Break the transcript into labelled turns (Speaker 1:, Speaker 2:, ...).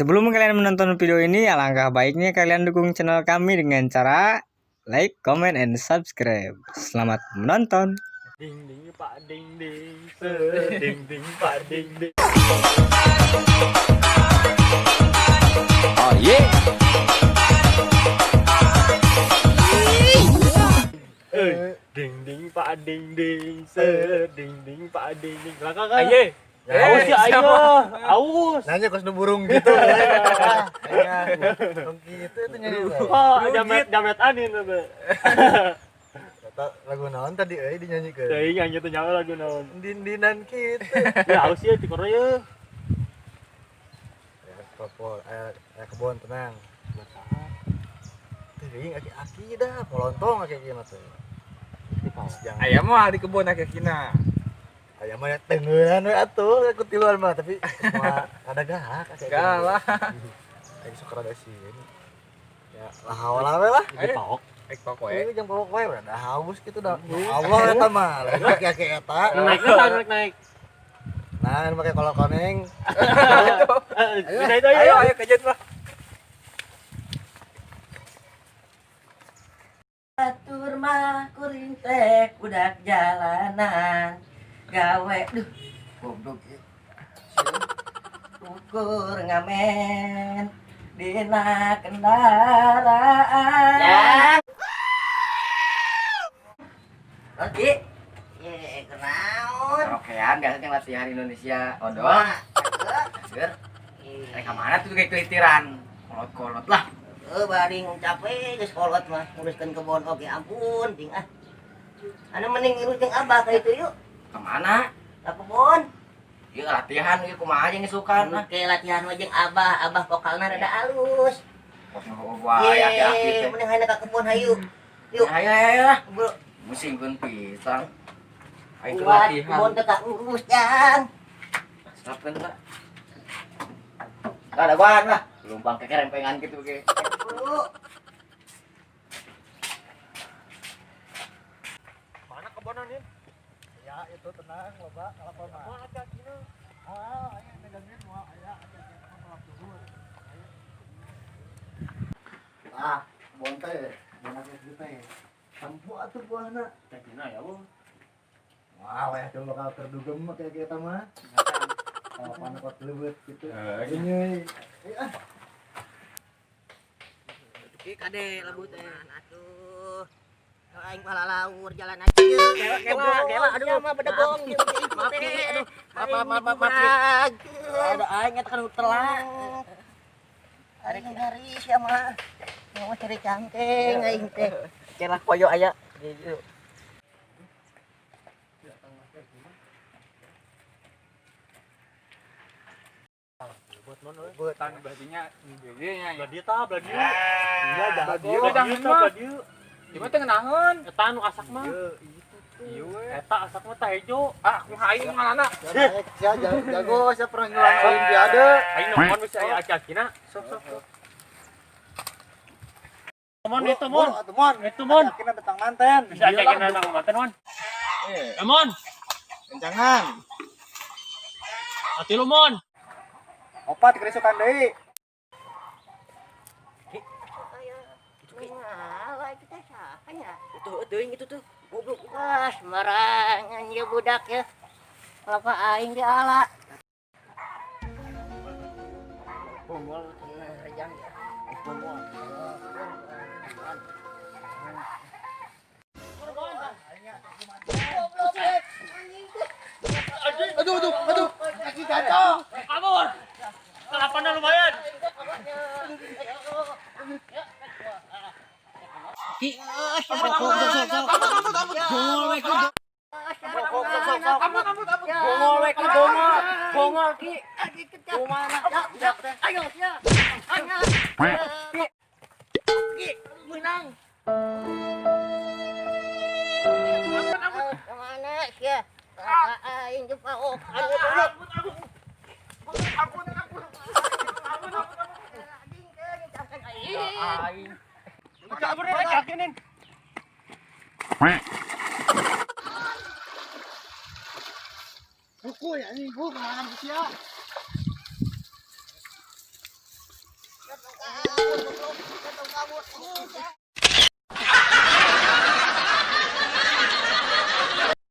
Speaker 1: Sebelum kalian menonton video ini, alangkah baiknya kalian dukung channel kami dengan cara like, comment, and subscribe. Selamat menonton.
Speaker 2: Ding ding pak ding ding, ding ding pak ding ding.
Speaker 1: Oh yeah.
Speaker 2: Ding ding pak ding ding, ding ding pak ding ding. Langkah kan? Aye. Awas ya ayo. Awas.
Speaker 3: Nanya kos burung gitu. Kayak gitu itu nyanyi.
Speaker 2: Oh, damet anin tuh.
Speaker 3: Lagu naon tadi dinyanyikan.
Speaker 2: Teuing nya teh nyawa lagu naon.
Speaker 3: Dindinan kitu.
Speaker 2: Ya aus ya ti korea ya.
Speaker 3: Ya popol kebon tenang. Teuing aki-aki dah polontong aki kieu mah teh.
Speaker 4: Ayam mah di kebun akekina.
Speaker 3: Aya mah tengeun we atuh aku tiluan mah tapi mah ada galak aki.
Speaker 4: Galak.
Speaker 3: Aing sok rada sih ini. Ya lah hawa we lah.
Speaker 2: Di paok.
Speaker 4: Ek pokok
Speaker 3: Ini jam pokok we udah haus gitu dah. Allah eta mah, aki-aki eta.
Speaker 2: Naik.
Speaker 3: Nah, ini pakai kolor koneng.
Speaker 2: Bisa itu ayo.
Speaker 4: Ayo kejet lah.
Speaker 5: Atur mah kuring teh budak jalanan gawe duh goblok ieu ukur ngamen dina kendaraan oke ye kenaon
Speaker 4: Karaokean biasanya latihan Indonesia odol. Seur. Reka mana tuh kayak kelitiran. Kolot-kolot lah.
Speaker 5: bari capek geus kolot mah nguruskeun kebon oke ampun ting ah anu mending ngurus jeung abah ka itu yuk
Speaker 4: Kemana?
Speaker 5: ka kebon
Speaker 4: Ieu latihan ieu kumaha aja ngisukan lah.
Speaker 5: oke latihan mah jeung abah vokalna rada alus
Speaker 4: Kos wah aki-aki teh.
Speaker 5: mending hayna ka kebon hayu yuk
Speaker 4: Ayo lah.
Speaker 5: bro
Speaker 4: Musingkeun pisang. Ayo
Speaker 5: buat
Speaker 4: latihan.
Speaker 5: kebon teh ka urus jang
Speaker 4: Sapen lah. Ada ban lah. Lumpang ke kerempengan gitu ge.
Speaker 5: bro
Speaker 2: Mana kebonan ini?
Speaker 3: Ya, itu tenang loba kalapon mah.
Speaker 2: Mana kaki-kaki?
Speaker 3: Aya megangin moal aya turun. Kebon teh, benar gitu teh. Sampo atuh buahna.
Speaker 2: Kaki-kaki ya, Bu.
Speaker 3: Wah, weh tuh bakal terdugem mah kayak kita mah. Kalapan kot leuweut gitu. Nyeuy.
Speaker 5: Ki kade labu teh atuh aing malah laur jalan aja kela aduh mah bedegong gitu maaf aduh maaf ada aing eta kan telat hari hari sia mah mau cari cangkeng aing teh celah poyo aya gitu
Speaker 4: Buat tan berartinya gedenya ya.
Speaker 2: Belah dia tah, belah dia.
Speaker 3: Iya, dah.
Speaker 4: Belah dia mah. Cuma teh ngeunaheun.
Speaker 2: Eta anu asak mah.
Speaker 4: Ieu we.
Speaker 2: Eta asak mah teh hejo.
Speaker 4: Ah, ku aing ngaranna.
Speaker 3: Sia jago sia pernah nyulang olimpiade.
Speaker 2: Aing nomor bisa aya aki-akina. Sok. Mon itu mon. Itu mon.
Speaker 3: Akhirnya datang manten.
Speaker 2: Bisa aki-akina nang manten mon. Mon.
Speaker 3: Kencangan.
Speaker 2: Ati lu mon.
Speaker 3: Opat kerisukan deui.
Speaker 5: itu tuh goblok wah sembarangan ya budak ya apa aing di ala bongol rejang ya bongol
Speaker 3: Aduh, kaki kacau.
Speaker 2: Amor. Kelapannya lumayan.
Speaker 5: Bongol ki kumana ayo sia ki menang kemana sia aing jumpa
Speaker 3: Buku ya ini, buku kemana sia?
Speaker 5: kabut.